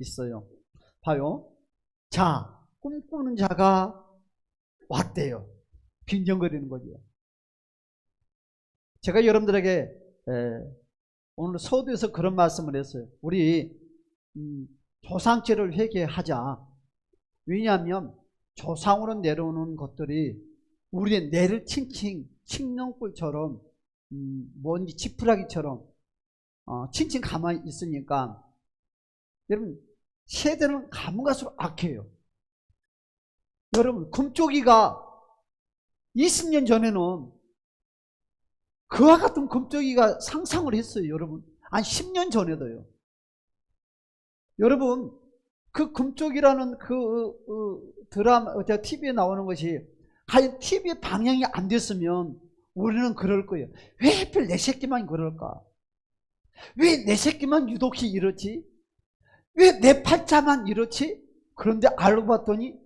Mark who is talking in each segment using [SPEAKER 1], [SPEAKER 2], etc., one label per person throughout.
[SPEAKER 1] 있어요. 봐요. 자, 꿈꾸는 자가 왔대요. 빈정거리는 거죠. 제가 여러분들에게 오늘 서두에서 그런 말씀을 했어요. 우리 조상죄를 회개하자. 왜냐하면 조상으로 내려오는 것들이 우리의 뇌를 칭칭 칡령불처럼 뭔지 지푸라기처럼 칭칭 가만히 있으니까 여러분 세대는 가면 갈수록 악해요. 여러분 금쪽이가 20년 전에는 그와 같은 금쪽이가 상상을 했어요. 여러분 한 10년 전에도요. 여러분 그 금쪽이라는 그 드라마 TV에 나오는 것이 과연 TV 방영이 안 됐으면 우리는 그럴 거예요. 왜 하필 내 새끼만 그럴까? 왜 내 새끼만 유독히 이렇지? 왜 내 팔자만 이렇지? 그런데 알고 봤더니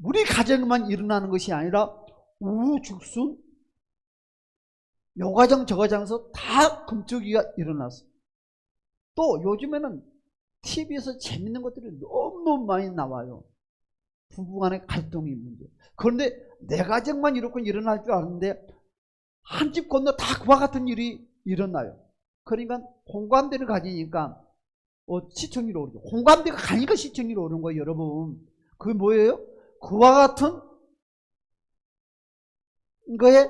[SPEAKER 1] 우리 가정만 일어나는 것이 아니라 우후죽순 요 가정 저 가정에서 다 금쪽이가 일어났어. 또 요즘에는 TV에서 재밌는 것들이 너무너무 많이 나와요. 부부간의 갈등이 문제. 그런데 내 가정만 이렇게 일어날 줄 아는데 한 집 건너 다 그와 같은 일이 일어나요. 그러니까 공감대를 가지니까 시청률이 오르죠. 공감대가 가니까 시청률이 오르는 거예요. 여러분 그게 뭐예요? 그와 같은 거에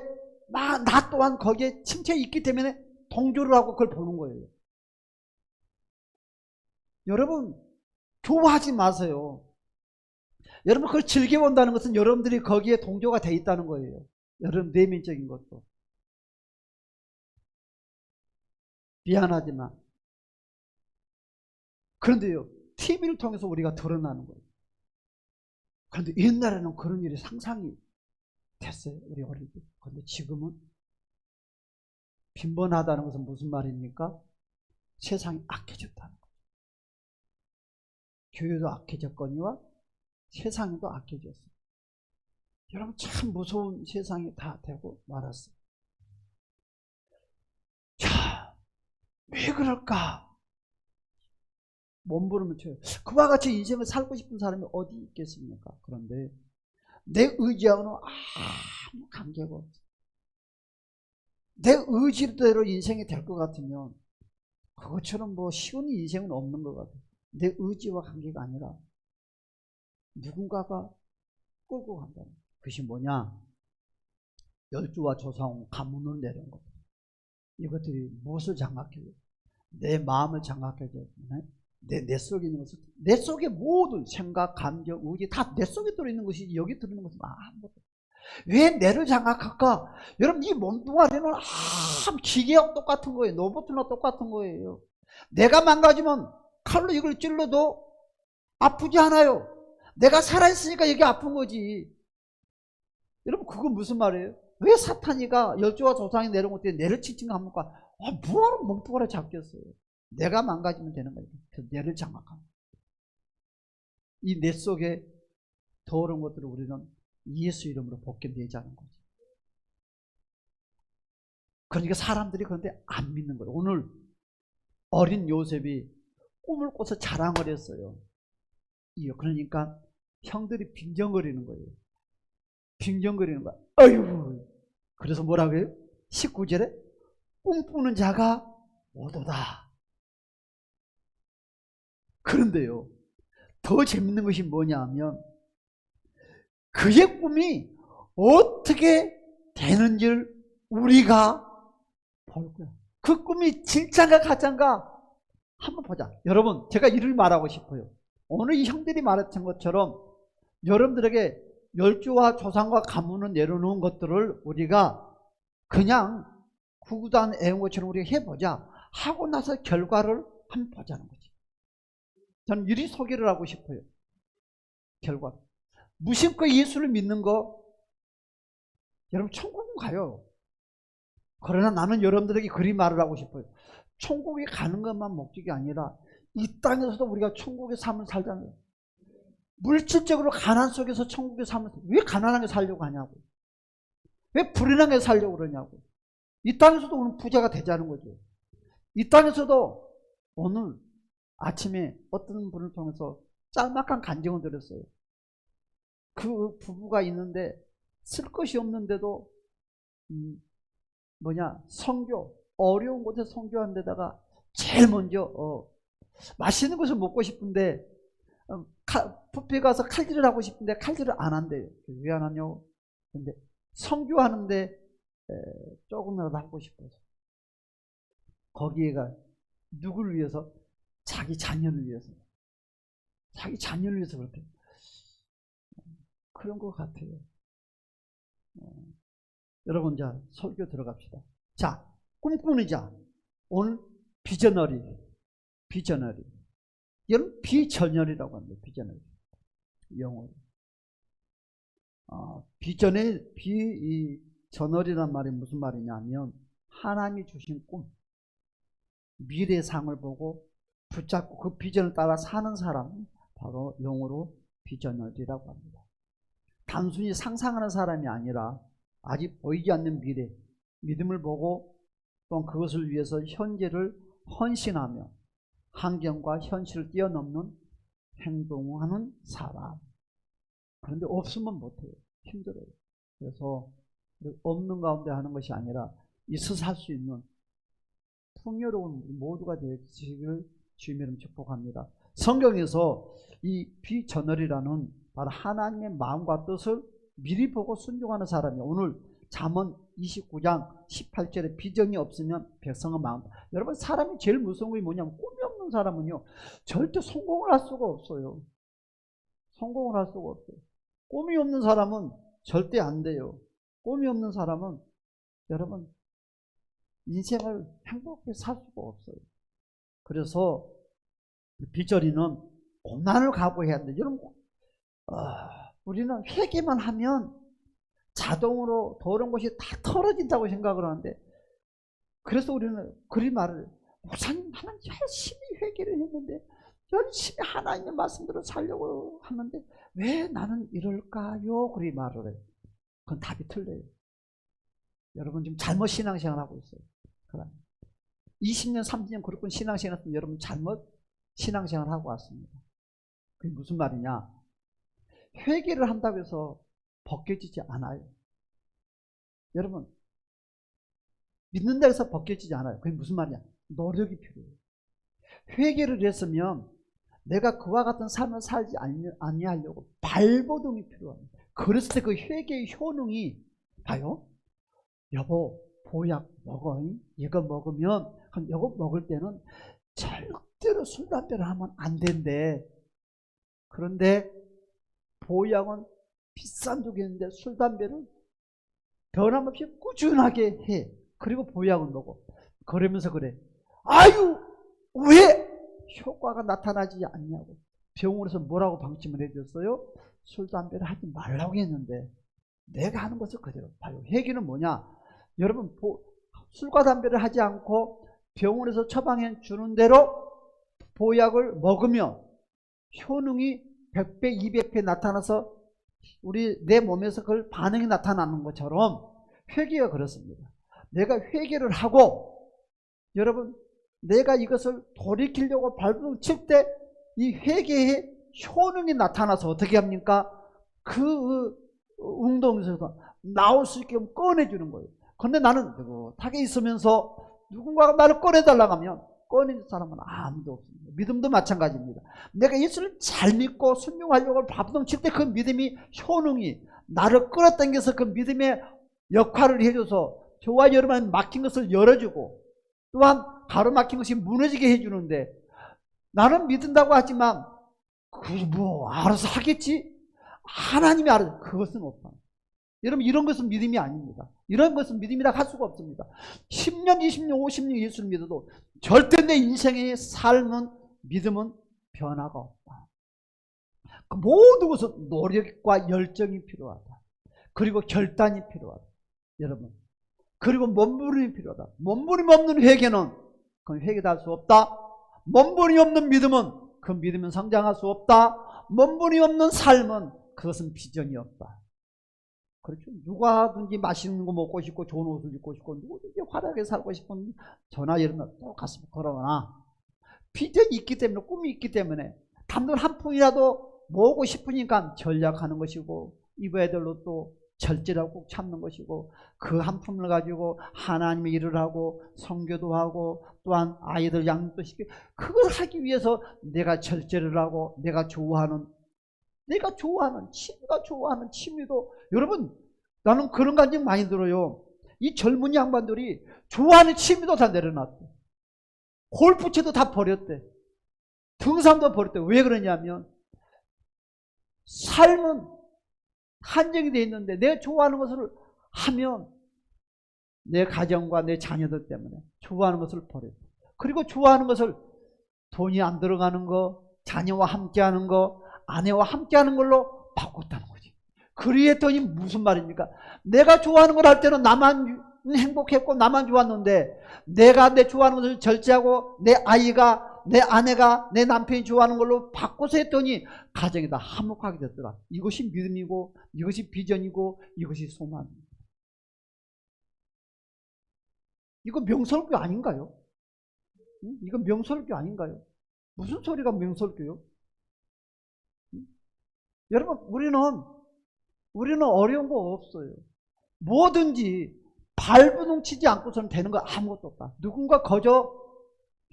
[SPEAKER 1] 나 또한 거기에 침체에 있기 때문에 동조를 하고 그걸 보는 거예요. 여러분 좋아하지 마세요. 여러분 그걸 즐겨본다는 것은 여러분들이 거기에 동조가 돼 있다는 거예요. 여러분 내면적인 것도. 미안하지만 그런데요 TV를 통해서 우리가 드러나는 거예요. 그런데 옛날에는 그런 일이 상상이 됐어요. 우리 어릴 때. 그런데 지금은 빈번하다는 것은 무슨 말입니까? 세상이 악해졌다는 거예요. 교회도 악해졌거니와 세상도 악해졌어요. 여러분 참 무서운 세상이 다 되고 말았어요. 자, 왜 그럴까? 몸부림을 쳐요. 그와 같이 인생을 살고 싶은 사람이 어디 있겠습니까? 그런데 내 의지하고는 아무 관계가 없어요. 내 의지대로 인생이 될 것 같으면 그것처럼 뭐 쉬운 인생은 없는 것 같아요. 내 의지와 관계가 아니라 누군가가 끌고 간다는 거예요. 그것이 뭐냐? 열주와 조사원 가문을 내려온 겁니다. 이것들이 무엇을 장악해요? 내 마음을 장악해줘요. 내 속에 있는 것은 내 속에 모든 생각, 감정, 의지 다 내 속에 들어있는 것이지 여기 들어있는 것은 아무것도. 왜 뇌를 장악할까? 여러분 이 몸뚱아리는 기계하고 똑같은 거예요. 로봇이나 똑같은 거예요. 내가 망가지면 칼로 이걸 찔러도 아프지 않아요. 내가 살아있으니까 여기 아픈 거지. 여러분 그건 무슨 말이에요? 왜 사탄이가 열조와 조상이 내려온 것 때문에 뇌를 칭칭합니까? 뭐하러 몸뚱아리 잡겠어요. 내가 망가지면 되는 거예요. 그래서 뇌를 장악합니다. 이 뇌 속에 더러운 것들을 우리는 예수 이름으로 벗겨내자는 거죠. 그러니까 사람들이 그런데 안 믿는 거예요. 오늘 어린 요셉이 꿈을 꿔서 자랑을 했어요. 그러니까 형들이 빈정거리는 거예요. 빈정거리는 거야. 어휴. 그래서 뭐라고 해요? 19절에 꿈꾸는 자가 오도다. 그런데요, 더 재밌는 것이 뭐냐 하면 그의 꿈이 어떻게 되는지를 우리가 볼 거야. 그 꿈이 진짜인가 가짜인가 한번 보자. 여러분 제가 이를 말하고 싶어요. 오늘 이 형들이 말했던 것처럼 여러분들에게 열주와 조상과 가문을 내려놓은 것들을 우리가 그냥 구구단 애운 것처럼 우리가 해보자. 하고 나서 결과를 한번 보자는 거지. 저는 이리 소개를 하고 싶어요. 결과. 무심코 예수를 믿는 거 여러분 천국은 가요. 그러나 나는 여러분들에게 그리 말을 하고 싶어요. 천국에 가는 것만 목적이 아니라 이 땅에서도 우리가 천국의 삶을 살자는 거예요. 물질적으로 가난 속에서 천국의 삶을 왜 가난하게 살려고 하냐고. 왜 불행하게 살려고 그러냐고. 이 땅에서도 오늘 부자가 되자는 거죠. 이 땅에서도 오늘 아침에 어떤 분을 통해서 짤막한 간증을 들었어요. 그 부부가 있는데 쓸 것이 없는데도 선교, 어려운 곳에 선교하는 데다가 제일 먼저 맛있는 것을 먹고 싶은데 뷔페 가서 칼질을 하고 싶은데 칼질을 안 한대요. 왜 안 하냐고. 근데 선교하는데 조금이라도 하고 싶어서. 거기에가 누구를 위해서? 자기 자녀를 위해서. 자기 자녀를 위해서 그렇게. 그런 것 같아요. 여러분, 자, 설교 들어갑시다. 자, 꿈꾸는 자. 오늘 비저너리. 여러분, 비전열이라고 합니다. 비전열이. 영어로. 비전열이란 말이 무슨 말이냐면, 하나님이 주신 꿈, 미래의 상을 보고 붙잡고 그 비전을 따라 사는 사람, 바로 영어로 비전열이라고 합니다. 단순히 상상하는 사람이 아니라 아직 보이지 않는 미래, 믿음을 보고 또 그것을 위해서 현재를 헌신하며 환경과 현실을 뛰어넘는 행동하는 사람. 그런데 없으면 못해요. 힘들어요. 그래서 없는 가운데 하는 것이 아니라 있어서 할 수 있는 풍요로운 모두가 되시기를 주님의 이름 축복합니다. 성경에서 이 비전열이라는 바로 하나님의 마음과 뜻을 미리 보고 순종하는 사람이에요. 오늘 잠언 29장 18절에 비전이 없으면 백성은 마음. 여러분, 사람이 제일 무서운 게 뭐냐면 꿈이 없는 사람은요 절대 성공을 할 수가 없어요. 성공을 할 수가 없어요. 꿈이 없는 사람은 절대 안 돼요. 꿈이 없는 사람은 여러분 인생을 행복하게 살 수가 없어요. 그래서 비전이는 고난을 각오해야 돼요. 여러분, 우리는 회개만 하면 자동으로 더러운 것이 다 털어진다고 생각을 하는데, 그래서 우리는 그리 말을, 목사님, 나는 열심히 회개를 했는데 열심히 하나님의 말씀대로 살려고 하는데 왜 나는 이럴까요? 그리 말을 해요. 그건 답이 틀려요. 여러분 지금 잘못 신앙생활 하고 있어요. 20년 30년 그렇군 신앙생활 했으면 여러분 잘못 신앙생활 하고 왔습니다. 그게 무슨 말이냐? 회개를 한다고 해서 벗겨지지 않아요. 여러분, 믿는다고 해서 벗겨지지 않아요. 그게 무슨 말이냐? 노력이 필요해요. 회개를 했으면 내가 그와 같은 삶을 살지 아니하려고 발버둥이 필요합니다. 그랬을 때 그 회개의 효능이, 봐요, 여보 보약 먹어. 이거 먹으면, 그럼 이거 먹을 때는 절대로 술 담배를 하면 안 된대. 그런데 보약은 비싼 독이 있는데 술 담배를 변함없이 꾸준하게 해. 그리고 보약은 먹어. 그러면서 그래, 아유 왜 효과가 나타나지 않냐고. 병원에서 뭐라고 방침을 해줬어요? 술 담배를 하지 말라고 했는데 내가 하는 것을 그대로 봐요. 회개는 뭐냐? 여러분, 술과 담배를 하지 않고 병원에서 처방해 주는 대로 보약을 먹으면 효능이 100배, 200배 나타나서 내 몸에서 그걸 반응이 나타나는 것처럼 회개가 그렇습니다. 내가 회개를 하고, 여러분, 내가 이것을 돌이키려고 발버둥 칠 때 이 회개의 효능이 나타나서 어떻게 합니까? 그 운동에서 나올 수 있게 꺼내주는 거예요. 그런데 나는 느긋하게 있으면서 누군가가 나를 꺼내달라고 하면 꺼내줄 사람은 아무도 없습니다. 믿음도 마찬가지입니다. 내가 예수를 잘 믿고 순종하려고 발버둥 칠 때 그 믿음이 효능이 나를 끌어당겨서 그 믿음의 역할을 해줘서 저와 여러분 막힌 것을 열어주고 또한 가로막힌 것이 무너지게 해주는데, 나는 믿는다고 하지만 알아서 하겠지? 하나님이 알아서. 그것은 없다. 여러분, 이런 것은 믿음이 아닙니다. 이런 것은 믿음이라 할 수가 없습니다. 10년, 20년, 50년 예수를 믿어도 절대 내 인생의 삶은, 믿음은 변화가 없다. 그 모든 것은 노력과 열정이 필요하다. 그리고 결단이 필요하다. 여러분, 그리고 몸부림이 필요하다. 몸부림 없는 회개는 그건 회개도 할 수 없다. 몸부림 없는 믿음은 그 믿음은 성장할 수 없다. 몸부림 없는 삶은 그것은 비전이 없다. 그렇죠. 누가든지 맛있는 거 먹고 싶고 좋은 옷을 입고 싶고 누구든지 화려하게 살고 싶은 저나 여러분 똑같습니다. 그러나 비전이 있기 때문에, 꿈이 있기 때문에 단돈 한 푼이라도 모으고 싶으니까 전략하는 것이고, 이브애들로 또 절제라고 꼭 참는 것이고, 그 한 푼을 가지고 하나님의 일을 하고 선교도 하고 또한 아이들 양육도 시키고, 그걸 하기 위해서 내가 절제를 하고 내가 좋아하는 취미가 좋아하는 취미도, 여러분 나는 그런 감정 많이 들어요. 이 젊은 양반들이 좋아하는 취미도 다 내려놨대. 골프채도 다 버렸대. 등산도 버렸대. 왜 그러냐면 삶은 한정이 되어 있는데 내가 좋아하는 것을 하면 내 가정과 내 자녀들 때문에 좋아하는 것을 버려요. 그리고 좋아하는 것을 돈이 안 들어가는 거, 자녀와 함께하는 거, 아내와 함께하는 걸로 바꿨다는 거지. 그리했더니 무슨 말입니까? 내가 좋아하는 걸 할 때는 나만 행복했고 나만 좋았는데, 내가 내 좋아하는 것을 절제하고 내 아이가, 내 아내가, 내 남편이 좋아하는 걸로 바꿔서 했더니 가정이 다 화목하게 됐더라. 이것이 믿음이고, 이것이 비전이고, 이것이 소망입니다. 이거 명설교 아닌가요? 이거 명설교 아닌가요? 무슨 소리가 명설교요? 여러분, 우리는 어려운 거 없어요. 뭐든지 발버둥 치지 않고서는 되는 거 아무것도 없다. 누군가 거저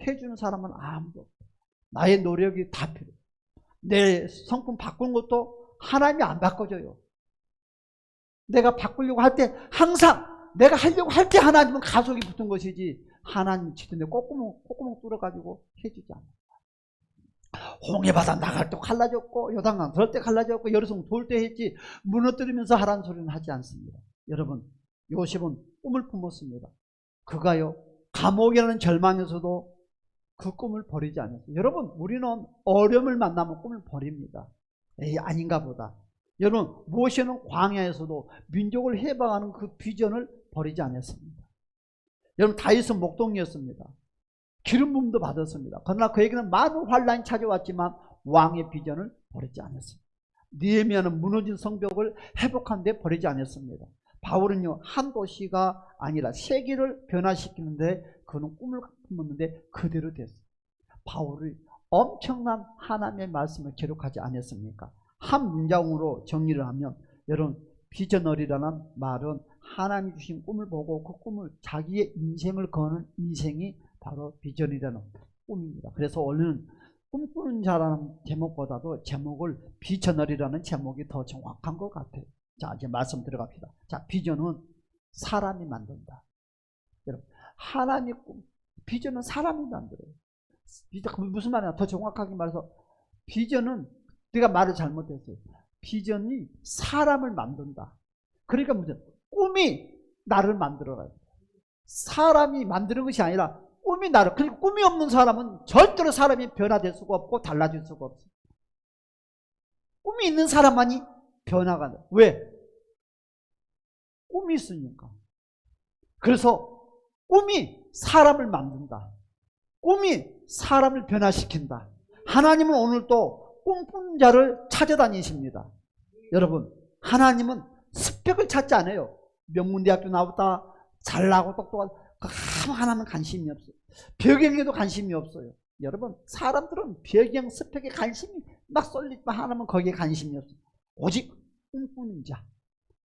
[SPEAKER 1] 해주는 사람은 아무도 없다. 나의 노력이 다 필요해. 내 성품 바꾸는 것도 하나님이 안 바꿔줘요. 내가 바꾸려고 할 때 항상 내가 하려고 할 때 하나님은 가속이 붙은 것이지, 하나님 치던데 콧구멍 뚫어가지고 해주지 않아. 홍해바다 나갈 때 갈라졌고, 요단강 들을 때 갈라졌고, 여리송 돌 때 했지, 무너뜨리면서 하라는 소리는 하지 않습니다. 여러분, 요셉은 꿈을 품었습니다. 그가요, 감옥이라는 절망에서도 그 꿈을 버리지 않았어요. 여러분, 우리는 어려움을 만나면 꿈을 버립니다. 에이, 아닌가 보다. 여러분, 모세는 광야에서도 민족을 해방하는 그 비전을 버리지 않았습니다. 여러분, 다윗은 목동이었습니다. 기름 부음도 받았습니다. 그러나 그에게는 많은 환란이 찾아왔지만 왕의 비전을 버리지 않았습니다. 느헤미야는 무너진 성벽을 회복한 데 버리지 않았습니다. 바울은요, 한 도시가 아니라 세계를 변화시키는데 그는 꿈을 품었는데 그대로 됐어요. 바울이 엄청난 하나님의 말씀을 기록하지 않았습니까? 한 문장으로 정리를 하면, 여러분, 비전너리라는 말은 하나님이 주신 꿈을 보고 그 꿈을 자기의 인생을 거는 인생이 바로 비전이라는 꿈입니다. 그래서 오늘은 꿈꾸는 자라는 제목보다도 제목을 비전너리라는 제목이 더 정확한 것 같아요. 자, 이제 말씀 들어갑시다. 자, 비전은 사람이 만든다. 여러분, 하나님의 꿈, 비전은 사람이 만들어요. 무슨 말이냐? 더 정확하게 말해서, 비전은, 내가 말을 잘못했어요. 비전이 사람을 만든다. 그러니까 무슨, 꿈이 나를 만들어가요. 사람이 만드는 것이 아니라 꿈이 나를, 그러니까 꿈이 없는 사람은 절대로 사람이 변화될 수가 없고 달라질 수가 없어요. 꿈이 있는 사람만이 변화가 돼. 왜? 꿈이 있으니까. 그래서 꿈이 사람을 만든다. 꿈이 사람을 변화시킨다. 하나님은 오늘 또 꿈꾸는 자를 찾아다니십니다. 여러분, 하나님은 스펙을 찾지 않아요. 명문대학교 나왔다, 잘나고 똑똑하다, 하나는 관심이 없어요. 배경에도 관심이 없어요. 여러분, 사람들은 배경 스펙에 관심이 막 쏠리지만 하나는 거기에 관심이 없어요. 오직 꿈꾸는 자,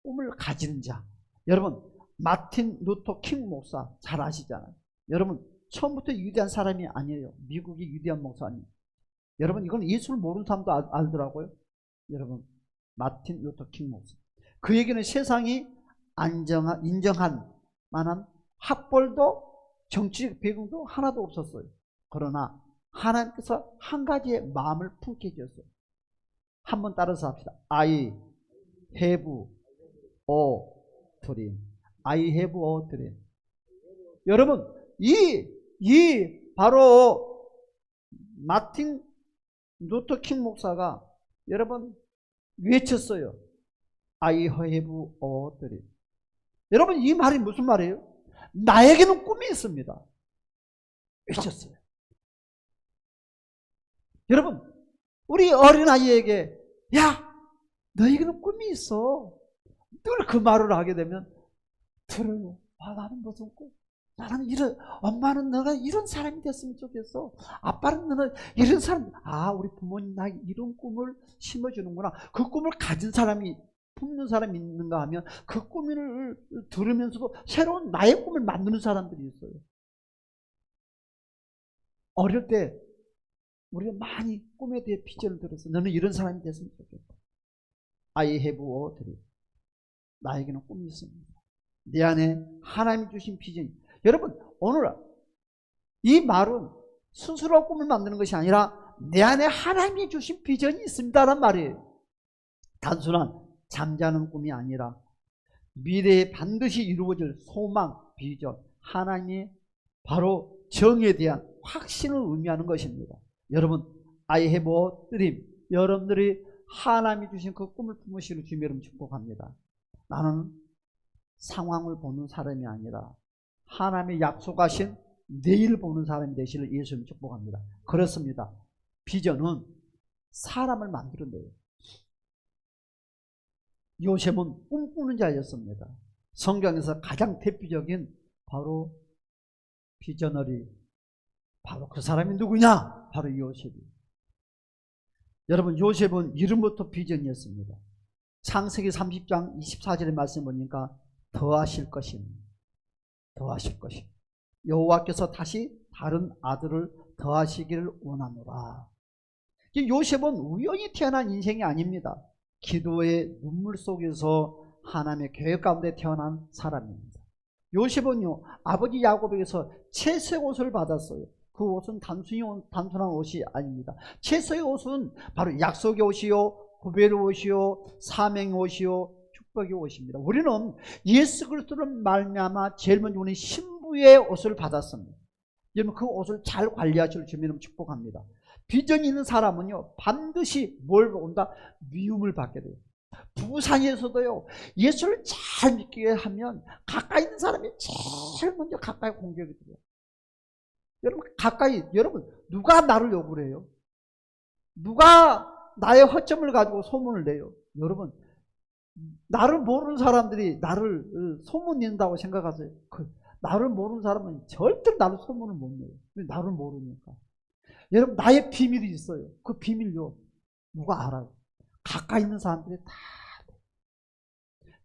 [SPEAKER 1] 꿈을 가지는 자. 여러분, 마틴 루터 킹 목사 잘 아시잖아요. 여러분, 처음부터 위대한 사람이 아니에요. 미국의 위대한 목사님. 여러분, 이건 예수를 모르는 사람도 알더라고요. 여러분, 마틴 루터 킹 목사. 그에게는 세상이 인정한 만한 학벌도 정치적 배경도 하나도 없었어요. 그러나 하나님께서 한 가지의 마음을 품게 해주셨어요. 한번 따라서 합시다. I have a dream. I have a dream. 여러분, 이 바로 마틴 루터 킹 목사가 여러분 외쳤어요. I have a dream. 여러분, 이 말이 무슨 말이에요? 나에게는 꿈이 있습니다. 외쳤어요. 여러분, 우리 어린아이에게, 야, 너에게는 꿈이 있어. 늘 그 말을 하게 되면, 들어요. 아, 나는 무슨 꿈? 나는 엄마는 너가 이런 사람이 됐으면 좋겠어. 아빠는 너는 이런 사람. 우리 부모님 나에게 이런 꿈을 심어주는구나. 그 꿈을 가진 사람이, 품는 사람이 있는가 하면 그 꿈을 들으면서도 새로운 나의 꿈을 만드는 사람들이 있어요. 어릴 때 우리가 많이 꿈에 대해 비전을 들어서 너는 이런 사람이 됐으면 좋겠다. I have a dream. 나에게는 꿈이 있습니다. 내 안에 하나님이 주신 비전이. 여러분, 오늘 이 말은 스스로 꿈을 만드는 것이 아니라 내 안에 하나님이 주신 비전이 있습니다란 말이에요. 단순한 잠자는 꿈이 아니라 미래에 반드시 이루어질 소망, 비전, 하나님의 바로 정에 대한 확신을 의미하는 것입니다. 여러분, I have a dream. 여러분들이 하나님이 주신 그 꿈을 품으시는 주님 여러분 축복합니다. 나는 상황을 보는 사람이 아니라 하나님의 약속하신 내일 보는 사람이 되시를 예수님 축복합니다. 그렇습니다. 비전은 사람을 만들어내요. 요셉은 꿈꾸는 자였습니다. 성경에서 가장 대표적인 바로 비저너리, 바로 그 사람이 누구냐? 바로 요셉이. 여러분, 요셉은 이름부터 비전이었습니다. 창세기 30장 24절의 말씀 보니까 더하실 것입니다. 더하실 것입니다. 여호와께서 다시 다른 아들을 더하시기를 원하노라. 요셉은 우연히 태어난 인생이 아닙니다. 기도의 눈물 속에서 하나님의 계획 가운데 태어난 사람입니다. 요셉은요, 아버지 야곱에게서 채소의 옷을 받았어요. 그 옷은 단순한 옷이 아닙니다. 채소의 옷은 바로 약속의 옷이요, 구별의 옷이요, 사명의 옷이요, 축복의 옷입니다. 우리는 예수 그리스도를 말미암아 제일 먼저 우리 신부의 옷을 받았습니다. 여러분, 그 옷을 잘 관리하실 주님을 축복합니다. 비전이 있는 사람은요, 반드시 뭘 본다? 미움을 받게 돼요. 부부사이에서도요, 예수를 잘 믿게 하면 가까이 있는 사람이 제일 먼저 가까이 공격이 돼요. 여러분, 누가 나를 욕을 해요? 누가 나의 허점을 가지고 소문을 내요? 여러분, 나를 모르는 사람들이 나를 소문낸다고 생각하세요? 나를 모르는 사람은 절대 나를 소문을 못 내요. 나를 모르니까. 여러분, 나의 비밀이 있어요. 그 비밀요, 누가 알아요? 가까이 있는 사람들이 다,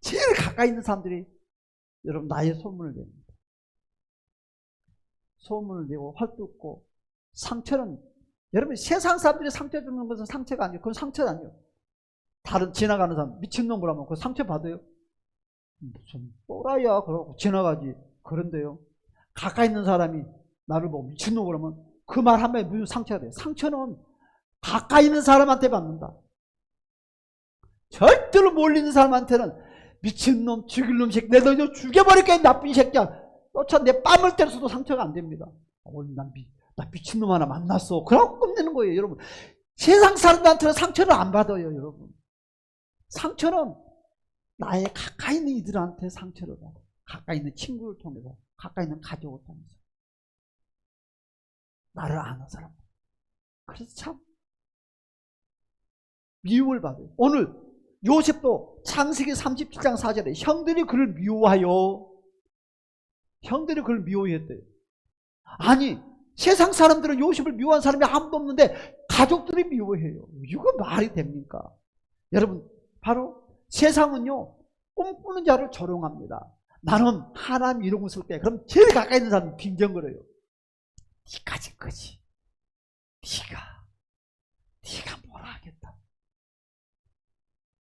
[SPEAKER 1] 제일 가까이 있는 사람들이 여러분 나의 소문을 냅니다. 소문을 내고 헐뜯고. 상처는, 여러분, 세상 사람들이 상처 주는 것은 상처가 아니에요. 그건 상처가 아니에요. 다른 지나가는 사람 미친놈을 하면 그 상처 받아요? 무슨 또라이야 그러고 지나가지. 그런데요, 가까이 있는 사람이 나를 보고 미친놈을 하면 그 말 한마디에 무슨 상처가 돼요? 상처는 가까이 있는 사람한테 받는다. 절대로 멀리 있는 사람한테는 미친놈, 죽일 놈 새끼, 내가 너 죽여버릴게, 나쁜 새끼야, 쫓아 내 뺨을 때려서도 상처가 안 됩니다. 오늘 나 미친놈 하나 만났어, 그러고 끝내는 거예요. 여러분, 세상 사람들한테는 상처를 안 받아요. 여러분, 상처는 나의 가까이 있는 이들한테 상처를 받아. 가까이 있는 친구를 통해서, 가까이 있는 가족을 통해서, 나를 아는 사람. 그래서 참 미움을 받아요. 오늘 요셉도 창세기 37장 4절에 형들이 그를 미워하여, 형들이 그를 미워했대요. 아니, 세상 사람들은 요셉을 미워한 사람이 아무도 없는데 가족들이 미워해요. 이거 말이 됩니까? 여러분, 바로 세상은요, 꿈꾸는 자를 조롱합니다. 나는 하나님 이루고 있을 때, 그럼 제일 가까이 있는 사람이 빈정거려요. 네가 가진 거지. 네가 뭐라 하겠다.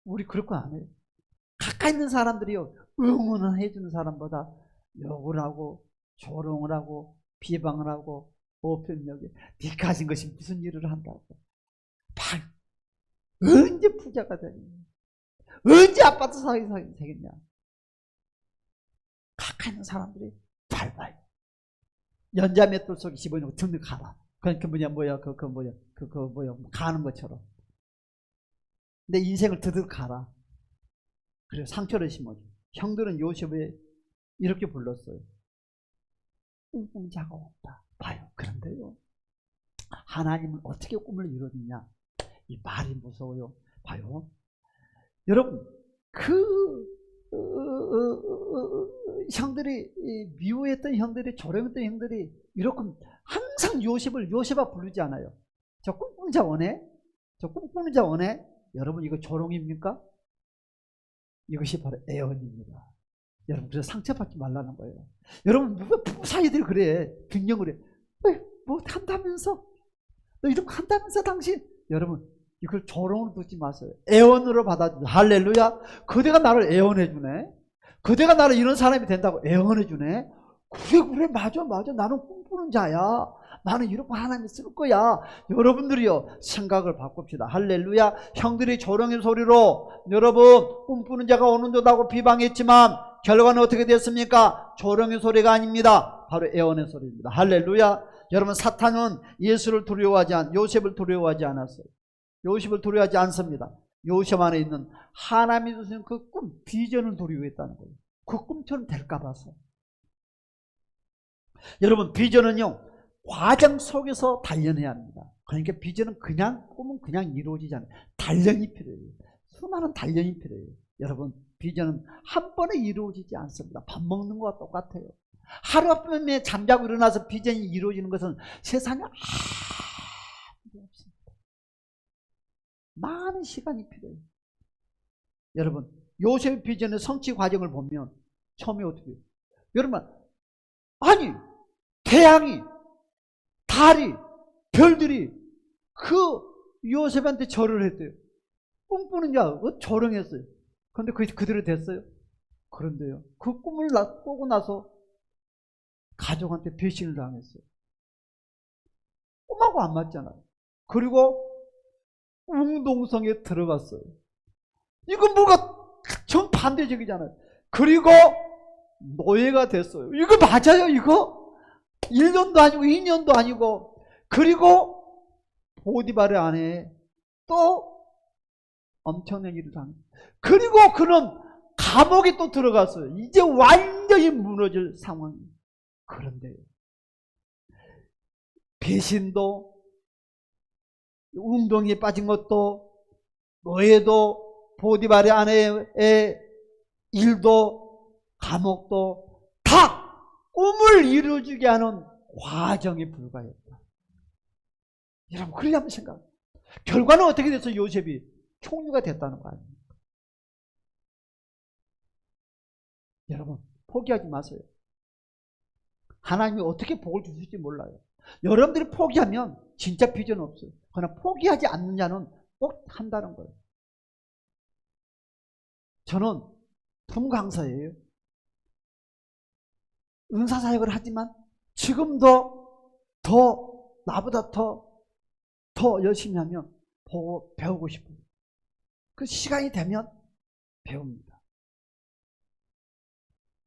[SPEAKER 1] 우리 그럴 거 안 해요. 가까이 있는 사람들이요, 응원을 해주는 사람보다 욕을 하고 조롱을 하고 비방을 하고 보편력에 네가 가진 것이 무슨 일을 한다고. 언제 부자가 되겠냐, 언제 아파트 사겠냐. 가까이 있는 사람들이 밟아요. 연자 맷돌 속에 집어넣고 등등 가라. 그러니까 가는 것처럼. 내 인생을 드득 가라. 그래서 상처를 심어줘. 형들은 요셉을 이렇게 불렀어요. 꿈꾸는 자가 없다. 봐요. 그런데요, 하나님은 어떻게 꿈을 이루느냐? 이 말이 무서워요. 봐요. 여러분, 그 형들이 미워했던 형들이, 조롱했던 형들이 이렇게 항상 요셉아 부르지 않아요. 저 꿈꾸는 자 원해? 저 꿈꾸는 자 원해? 여러분, 이거 조롱입니까? 이것이 바로 애언입니다. 여러분, 그래서 상처받지 말라는 거예요. 여러분, 누가 부부 사이들이 그래, 빙령을 해. 뭐 한다면서? 너 이렇게 한다면서 당신? 여러분, 이걸 조롱으로 듣지 마세요. 애언으로 받아주세요. 할렐루야. 그대가 나를 애언해 주네. 그대가 나를 이런 사람이 된다고 애언해 주네. 그래 맞아. 나는 꿈꾸는 자야. 나는 이렇게 하나님이 쓸 거야. 여러분들이요, 생각을 바꿉시다. 할렐루야. 형들이 조롱의 소리로 여러분 꿈꾸는 자가 오는 듯하고 비방했지만 결과는 어떻게 됐습니까? 조롱의 소리가 아닙니다. 바로 애언의 소리입니다. 할렐루야. 여러분, 사탄은 예수를 요셉을 두려워하지 않았어요. 요셉을 두려워하지 않습니다. 요셉 안에 있는 하나님이 주신 그 꿈, 비전을 두려워했다는 거예요. 그 꿈처럼 될까 봐서. 여러분, 비전은요, 과정 속에서 단련해야 합니다. 그러니까 비전은 꿈은 그냥 이루어지지 않아요. 단련이 필요해요. 수많은 단련이 필요해요. 여러분, 비전은 한 번에 이루어지지 않습니다. 밥 먹는 것과 똑같아요. 하룻밤에 잠자고 일어나서 비전이 이루어지는 것은 세상에 아무도 없습니다. 많은 시간이 필요해요. 여러분, 요셉의 비전의 성취 과정을 보면 처음에 어떻게 해요? 여러분, 아니 태양이, 달이, 별들이 그 요셉한테 절을 했대요. 꿈꾸는 자 조롱했어요. 그런데 그게 그대로 됐어요. 그런데요, 그 꿈을 꾸고 나서 가족한테 배신을 당했어요. 꿈하고 안 맞잖아요. 그리고 웅동성에 들어갔어요. 이건 뭐가 정반대적이잖아요. 그리고 노예가 됐어요. 이거 맞아요, 이거? 1년도 아니고 2년도 아니고. 그리고 보디발의 아내에 또 엄청난 일을 당해요. 그리고 그는 감옥에 또 들어갔어요. 이제 완전히 무너질 상황이에요. 그런데요, 배신도, 웅덩이에 빠진 것도, 노예도, 보디발의 아내의 일도, 감옥도 다 꿈을 이루어지게 하는 과정에 불과했다. 여러분, 그렇게 한번 생각. 결과는 어떻게 됐어요? 요셉이 총리가 됐다는 거 아닙니까? 여러분, 포기하지 마세요. 하나님이 어떻게 복을 주실지 몰라요. 여러분들이 포기하면 진짜 비전 없어요. 그러나 포기하지 않는 자는 꼭 한다는 거예요. 저는 품강사예요. 은사사역을 하지만 지금도 나보다 더 열심히 하면 배우고 싶어요. 그 시간이 되면 배웁니다.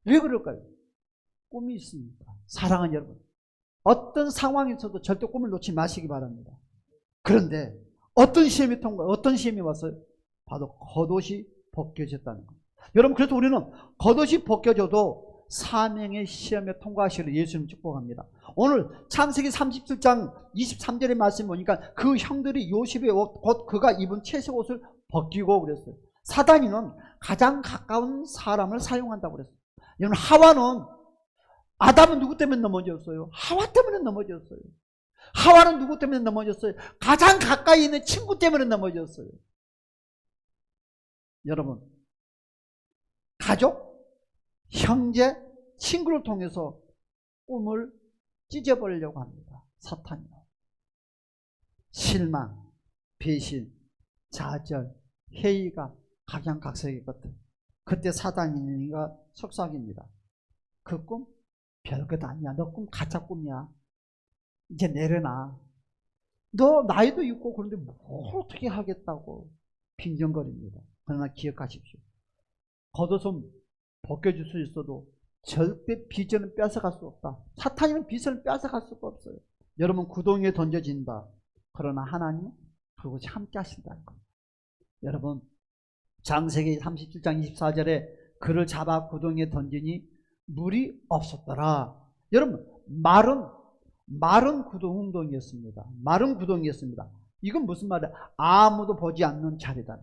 [SPEAKER 1] 왜 그럴까요? 꿈이 있습니다. 사랑하는 여러분, 어떤 상황에서도 절대 꿈을 놓지 마시기 바랍니다. 그런데 어떤 시험이 왔어요? 바로 겉옷이 벗겨졌다는 거예요. 여러분, 그래서 우리는 겉옷이 벗겨져도 사명의 시험에 통과하시기를 예수님 축복합니다. 오늘 창세기 37장 23절의 말씀 보니까 그 형들이 요셉의 옷, 곧 그가 입은 채색 옷을 벗기고 그랬어요. 사단이는 가장 가까운 사람을 사용한다고 그랬어요. 여러분, 아담은 누구 때문에 넘어졌어요? 하와 때문에 넘어졌어요. 하와는 누구 때문에 넘어졌어요? 가장 가까이 있는 친구 때문에 넘어졌어요. 여러분, 가족, 형제, 친구를 통해서 꿈을 찢어버리려고 합니다. 사탄이요. 실망, 배신, 좌절, 회의가 각양각색의 것들. 그때 사단이가 속삭입니다. 그 꿈 별것 아니야. 너 꿈 가짜 꿈이야. 이제 내려놔. 너 나이도 있고 그런데 뭘 어떻게 하겠다고 빈정거립니다. 그러나 기억하십시오. 겉옷은 벗겨줄 수 있어도 절대 비전은 뺏어갈 수 없다. 사탄이는 비전을 뺏어갈 수가 없어요. 여러분, 구덩이에 던져진다. 그러나 하나님은 그것이 함께 하신다는 겁니다. 여러분, 창세기 37장 24절에 그를 잡아 구덩이에 던지니 물이 없었더라. 여러분, 마른 구덩이였습니다. 마른 구덩이였습니다. 이건 무슨 말이야? 아무도 보지 않는 자리다.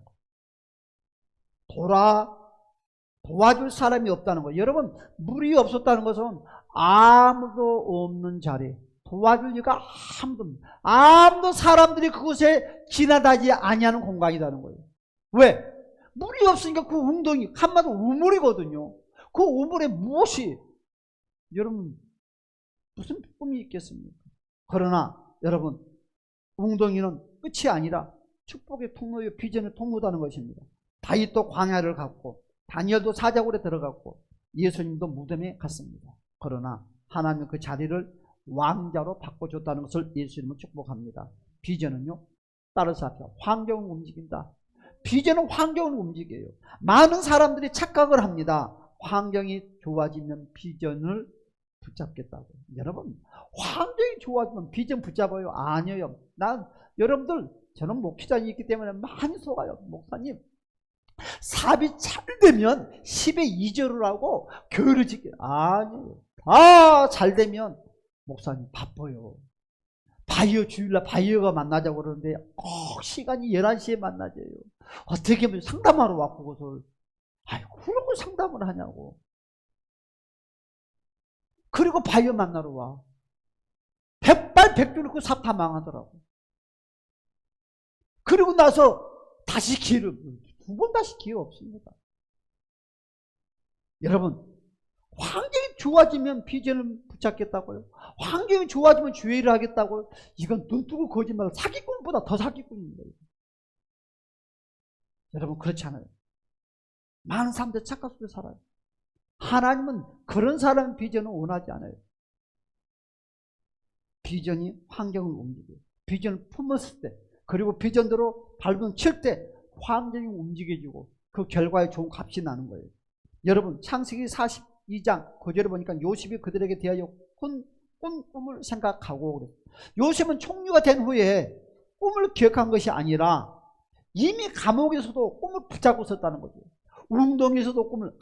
[SPEAKER 1] 도와줄 사람이 없다는 거예요. 여러분, 물이 없었다는 것은 아무도 없는 자리, 도와줄 리가 아무도 사람들이 그곳에 지나다니지 아니하는 공간이라는 거예요. 왜? 물이 없으니까 그 웅덩이, 한마디로 우물이거든요. 그 우물에 무엇이, 여러분, 무슨 꿈이 있겠습니까? 그러나 여러분, 웅덩이는 끝이 아니라 축복의 통로요, 비전의 통로다는 것입니다. 다윗도 광야를 갔고, 다니엘도 사자굴에 들어갔고, 예수님도 무덤에 갔습니다. 그러나 하나님은 그 자리를 왕자로 바꿔줬다는 것을 예수님은 축복합니다. 비전은요, 따라서 합시다. 환경을 움직인다. 비전은 환경을 움직여요. 많은 사람들이 착각을 합니다. 환경이 좋아지면 비전을 붙잡겠다고. 여러분, 환경이 좋아지면 비전 붙잡아요? 아니에요. 여러분들, 저는 목회자이 있기 때문에 많이 속아요. 목사님, 사업이 잘 되면 10의 2절을 하고 교회를 짓게. 아니에요. 잘 되면 목사님 바빠요. 바이어 주일날 바이어가 만나자고 그러는데 시간이 11시에 만나져요. 어떻게 하면 상담하러 왔고 그것을 그런 걸 상담을 하냐고. 그리고 바이어 만나러 와. 백발백중으로 그 사업 다 망하더라고. 그리고 나서 다시 기회를, 두 번 다시 기회 없습니다. 여러분, 환경이 좋아지면 비전을 붙잡겠다고요? 환경이 좋아지면 주의를 하겠다고요? 이건 눈 뜨고 거짓말, 사기꾼보다 더 사기꾼입니다. 여러분, 그렇지 않아요. 많은 사람들 착각 속에 살아요. 하나님은 그런 사람 비전을 원하지 않아요. 비전이 환경을 움직여요. 비전을 품었을 때, 그리고 비전대로 발버둥 칠 때 환경이 움직여지고 그 결과에 좋은 값이 나는 거예요. 여러분, 창세기 42장 9절에 보니까 요셉이 그들에게 대하여 꿈을 생각하고 그래요. 요셉은 총리가 된 후에 꿈을 기억한 것이 아니라 이미 감옥에서도 꿈을 붙잡고 있었다는 거죠. 웅덩이에서도 꿈을,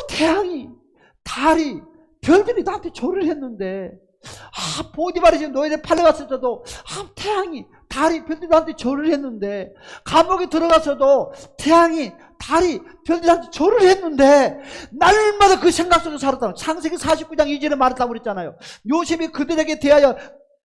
[SPEAKER 1] 태양이, 달이, 별들이 나한테 절을 했는데, 보디발이 지금 노예에 팔려갔을 때도, 태양이, 달이, 별들이 나한테 절을 했는데, 감옥에 들어가서도 태양이, 달이, 별들이 나한테 절을 했는데, 날마다 그 생각 속에 살았다는, 창세기 49장 2절에 말했다고 그랬잖아요. 요셉이 그들에게 대하여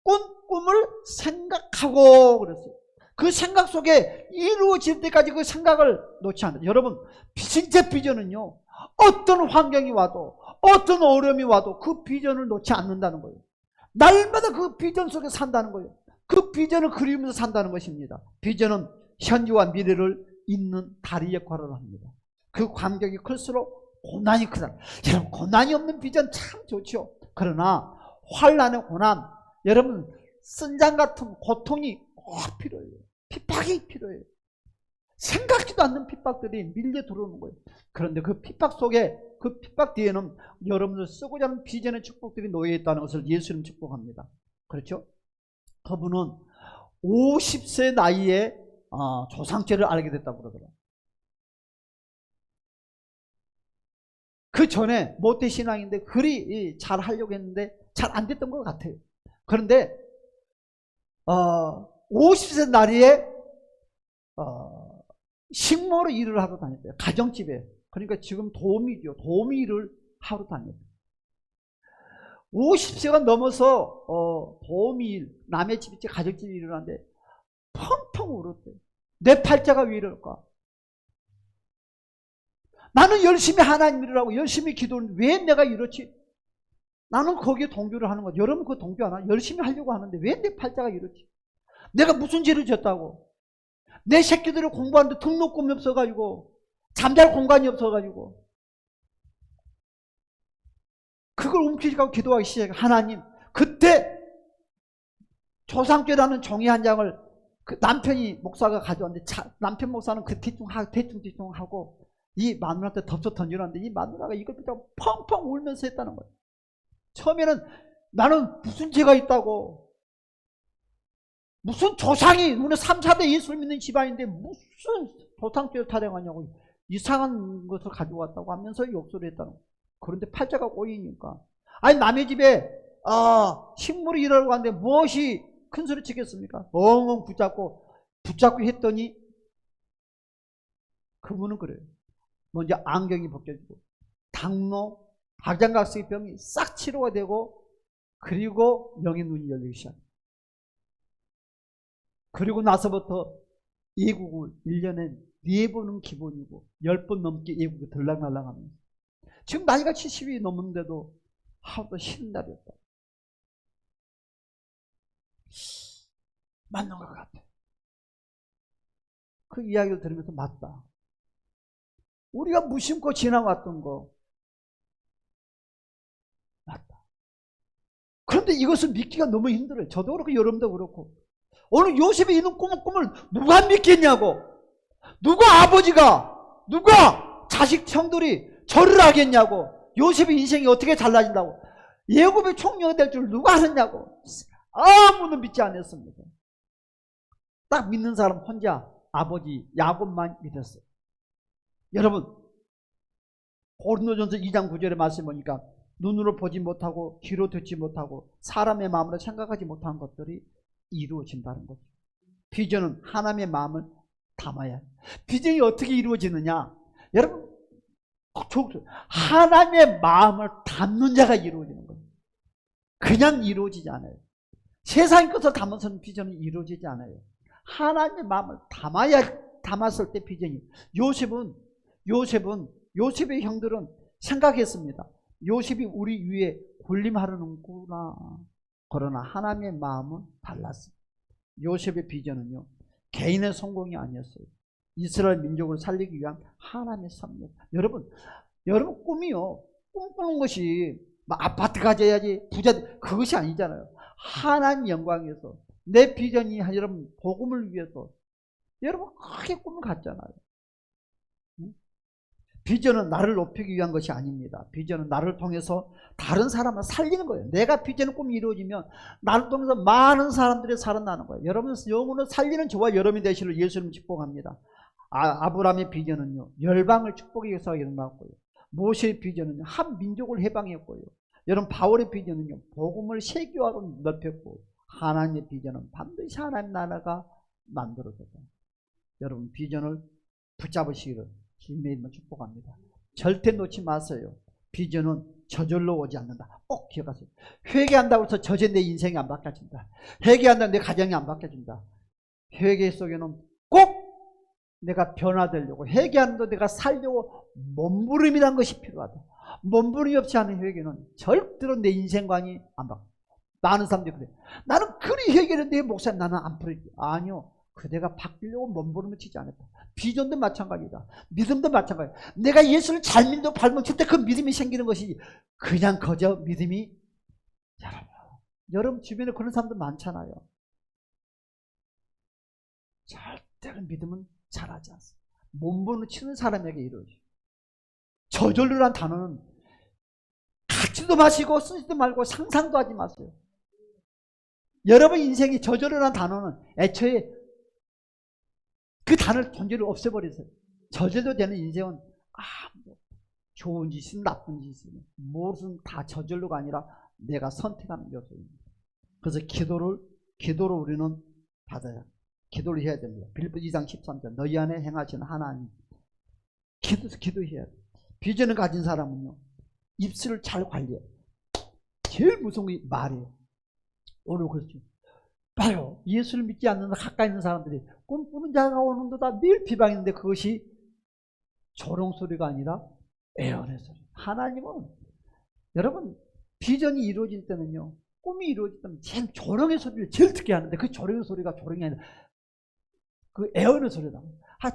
[SPEAKER 1] 꿈을 생각하고 그랬어요. 그 생각 속에 이루어질 때까지 그 생각을 놓지 않는다. 여러분, 진짜 비전은요, 어떤 환경이 와도, 어떤 어려움이 와도 그 비전을 놓지 않는다는 거예요. 날마다 그 비전 속에 산다는 거예요. 그 비전을 그리우면서 산다는 것입니다. 비전은 현재와 미래를 잇는 다리 역할을 합니다. 그 간격이 클수록 고난이 크다. 여러분, 고난이 없는 비전 참 좋죠. 그러나 환난의 고난, 여러분, 쓴장 같은 고통이 꼭 필요해요. 핍박이 필요해요. 생각지도 않는 핍박들이 밀려 들어오는 거예요. 그런데 그 핍박 속에, 그 핍박 뒤에는 여러분들 쓰고자 하는 비전의 축복들이 놓여 있다는 것을 예수님 축복합니다. 그렇죠? 그분은 50세 나이에 조상죄를 알게 됐다고 그러더라고요. 그 전에 모태신앙인데 그리 잘 하려고 했는데 잘 안 됐던 것 같아요. 그런데 50세 나이에 식모로 일을 하러 다녔대요. 가정집에. 그러니까 지금 도우미죠. 도우미 일을 하러 다녔대요. 50세가 넘어서 도우미 일, 남의 집에 가정집 일을 하는데 펑펑 울었대요. 내 팔자가 왜 이럴까? 나는 열심히 하나님 일을 하고 열심히 기도하는데 왜 내가 이렇지? 나는 거기에 동조를 하는 거죠. 여러분 그거 동조 안 하나? 열심히 하려고 하는데 왜 내 팔자가 이렇지? 내가 무슨 죄를 졌다고? 내 새끼들을 공부하는데 등록금이 없어가지고 잠잘 공간이 없어가지고 그걸 움켜쥐고 기도하기 시작해. 하나님, 그때 조상죄라는 종이 한 장을 그 남편이 목사가 가져왔는데 남편 목사는 그 대충 하고 이 마누라한테 덮쳐 던져놨는데 이 마누라가 이걸 붙잡고 펑펑 울면서 했다는 거예요. 처음에는 나는 무슨 죄가 있다고, 무슨 조상이 우리 3, 4대 예수를 믿는 집안인데 무슨 조상죄를 타령하냐고 이상한 것을 가지고 왔다고 하면서 욕설을 했다는 거예요. 그런데 팔자가 꼬이니까 아니 남의 집에 식물이 일하려고 하는데 무엇이 큰 소리 치겠습니까? 엉엉 붙잡고 했더니 그분은 그래요. 먼저 안경이 벗겨지고 당뇨, 각양각색의 병이 싹 치료가 되고 그리고 영의 눈이 열리기 시작합니다. 그리고 나서부터 예국을 1년에 4번은 기본이고 10번 넘게 예국이 들락날락합니다. 지금 나이가 70이 넘는데도 하루도 쉬는 날이 없다. 맞는 것 같아. 그 이야기를 들으면서 맞다. 우리가 무심코 지나왔던 거 맞다. 그런데 이것을 믿기가 너무 힘들어요. 저도 그렇고 여러분도 그렇고. 오늘 요셉이 이런 꿈을 누가 믿겠냐고. 누가 아버지가, 누가 자식 형들이 절을 하겠냐고. 요셉의 인생이 어떻게 달라진다고. 예굽의 총리가 될 줄 누가 알았냐고. 아무도 믿지 않았습니다. 딱 믿는 사람 혼자 아버지 야곱만 믿었어요. 여러분, 고린도전서 2장 9절의 말씀 보니까 눈으로 보지 못하고 귀로 듣지 못하고 사람의 마음으로 생각하지 못한 것들이 이루어진다는 거죠. 비전은 하나님의 마음을 담아야 해요. 비전이 어떻게 이루어지느냐? 여러분, 하나님의 마음을 담는 자가 이루어지는 거예요. 그냥 이루어지지 않아요. 세상의 것을 담아서는 비전은 이루어지지 않아요. 하나님의 마음을 담았을 때 비전이. 요셉의 형들은 생각했습니다. 요셉이 우리 위에 군림하려는구나. 그러나 하나님의 마음은 달랐어요. 요셉의 비전은요, 개인의 성공이 아니었어요. 이스라엘 민족을 살리기 위한 하나님의 섭리. 여러분 꿈이요, 꿈꾸는 것이 막 아파트 가져야지 부자, 그것이 아니잖아요. 하나님 영광에서 내 비전이 여러분 복음을 위해서 여러분 크게 꿈을 갖잖아요. 비전은 나를 높이기 위한 것이 아닙니다. 비전은 나를 통해서 다른 사람을 살리는 거예요. 내가 비전의 꿈이 이루어지면 나를 통해서 많은 사람들이 살아나는 거예요. 여러분 영혼을 살리는 저와 여러분이 되시를 예수님 축복합니다. 아브라함의 비전은요, 열방을 축복의 역사가 일어났고요. 모세의 비전은요, 한 민족을 해방했고요. 여러분 바울의 비전은요, 복음을 세계화로 넓혔고, 하나님의 비전은 반드시 하나님 나라가 만들어졌다. 여러분 비전을 붙잡으시기를 주님의 이름으로 축복합니다. 절대 놓지 마세요. 비전은 저절로 오지 않는다. 꼭 기억하세요. 회개한다고 해서 저제 내 인생이 안 바뀌어진다. 회개한다고 내 가정이 안 바뀌어진다. 회개 속에는 꼭 내가 변화되려고, 회개하는데 내가 살려고 몸부림이라는 것이 필요하다. 몸부림이 없이 하는 회개는 절대로 내 인생관이 안 바뀌어. 많은 사람들이 그래. 나는 그리 회개했는데 목사님 나는 안 풀리지. 아니요. 그대가 바뀌려고 몸부림을 치지 않았다. 비전도 마찬가지다. 믿음도 마찬가지다. 내가 예수를 잘 믿고 발목칠 때 그 믿음이 생기는 것이 그냥 거저 믿음이. 여러분 주변에 그런 사람들 많잖아요. 절대로 믿음은 잘하지 않습니다. 몸부림을 치는 사람에게 이루어져. 저절로란 단어는 갖지도 마시고 쓰지도 말고 상상도 하지 마세요. 여러분 인생이 저절로란 단어는 애초에 그 단어를 존재를 없애버리세요. 저절로 되는 인생은 좋은 짓이든 나쁜 짓이든 무엇은 다 저절로가 아니라 내가 선택하는 요소입니다. 그래서 기도로 우리는 받아야, 기도를 해야 됩니다. 빌립보 2장 13절 너희 안에 행하시는 하나님, 기도해야 돼요. 비전을 가진 사람은요, 입술을 잘 관리해요. 제일 무서운 게 말이에요. 오늘 그렇죠. 봐요. 예수를 믿지 않는 가까이 있는 사람들이 꿈꾸는 자가 오는도다 늘 비방했는데 그것이 조롱소리가 아니라 애원의 소리. 하나님은 여러분 비전이 이루어질 때는요, 꿈이 이루어질 때는 제일 조롱의 소리를 제일 듣게 하는데 그 조롱의 소리가 조롱이 아니라 그 애원의 소리다.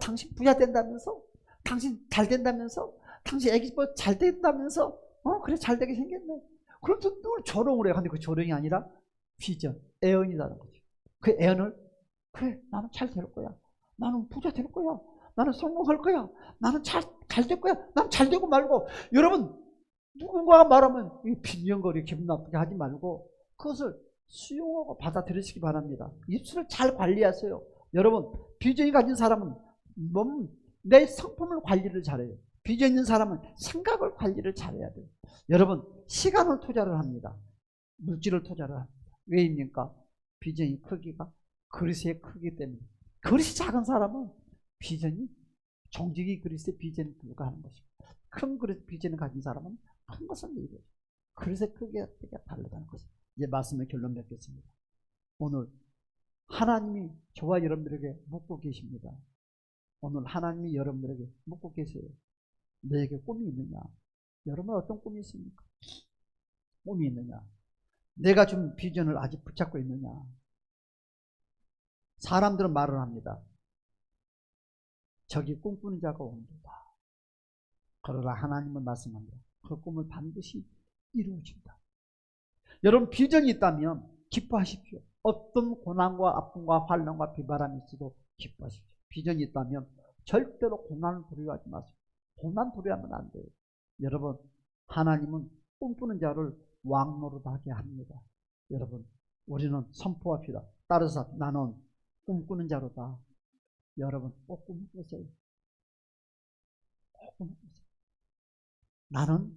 [SPEAKER 1] 당신 부자 된다면서? 당신 잘 된다면서? 당신 애기 잘 된다면서? 그래 잘 되게 생겼네. 그런데 늘 조롱을 해요. 근데 그 조롱이 아니라 비전, 애언이라는 거죠. 그 애언을, 그래 나는 잘 될 거야, 나는 부자 될 거야, 나는 성공할 거야, 나는 잘 될 거야, 나는 잘 되고 말고. 여러분 누군가가 말하면 빈정거리 기분 나쁘게 하지 말고 그것을 수용하고 받아들이시기 바랍니다. 입술을 잘 관리하세요. 여러분 비전이 가진 사람은 내 성품을 관리를 잘해요. 비전 있는 사람은 생각을 관리를 잘해야 돼요. 여러분 시간을 투자를 합니다. 물질을 투자를 합니다. 왜입니까? 비전이 크기가 그릇의 크기 때문에. 그릇이 작은 사람은 비전이 종직이 그리스도의 비전에 불과하는 것입니다. 큰 그리스도의 비전을 가진 사람은 큰 것을 이루어요. 그래서 그게 다르다는 것입니다. 이제 말씀의 결론 맺겠습니다. 오늘 하나님이 저와 여러분들에게 묻고 계십니다. 오늘 하나님이 여러분들에게 묻고 계세요. 너에게 꿈이 있느냐? 여러분 어떤 꿈이 있습니까? 꿈이 있느냐? 내가 준 비전을 아직 붙잡고 있느냐? 사람들은 말을 합니다. 저기 꿈꾸는 자가 옵니다. 그러나 하나님은 말씀합니다. 그 꿈을 반드시 이루어진다. 여러분 비전이 있다면 기뻐하십시오. 어떤 고난과 아픔과 환난과 비바람이 있어도 기뻐하십시오. 비전이 있다면 절대로 고난을 두려워하지 마세요. 고난 두려워하면 안 돼요. 여러분 하나님은 꿈꾸는 자를 왕노릇하게 합니다. 여러분 우리는 선포합시다. 따라서 나는 꿈꾸는 자로다. 여러분 꼭 꿈을 꾸세요. 꼭 꿈을 꾸세요. 나는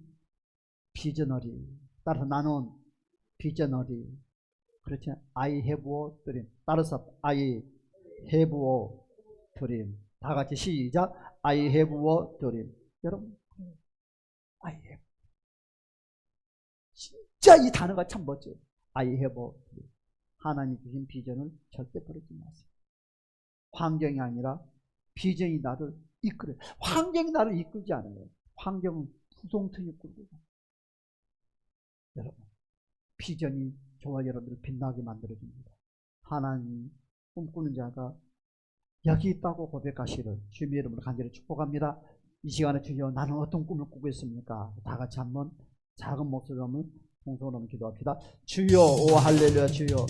[SPEAKER 1] 비전어리. 따라서 나는 비전어리. 그렇지? I have a dream. 따라서 I have a dream. 다 같이 시작. I have a dream. 여러분 I have. 진짜 이 단어가 참 멋져요. I have a dream. 하나님 주신 비전을 절대 버리지 마세요. 환경이 아니라 비전이 나를 이끌어요. 환경이 나를 이끌지 않아요. 환경은 후송턴이 이끌고. 여러분 비전이 저와 여러분들을 빛나게 만들어줍니다. 하나님 꿈꾸는 자가 여기 있다고 고백하시를 주님의 이름으로 간절히 축복합니다. 이 시간에 주여 나는 어떤 꿈을 꾸고 있습니까? 다 같이 한번 작은 목소리로 한번 통성으로 기도합시다. 주여 오 할렐루야 주여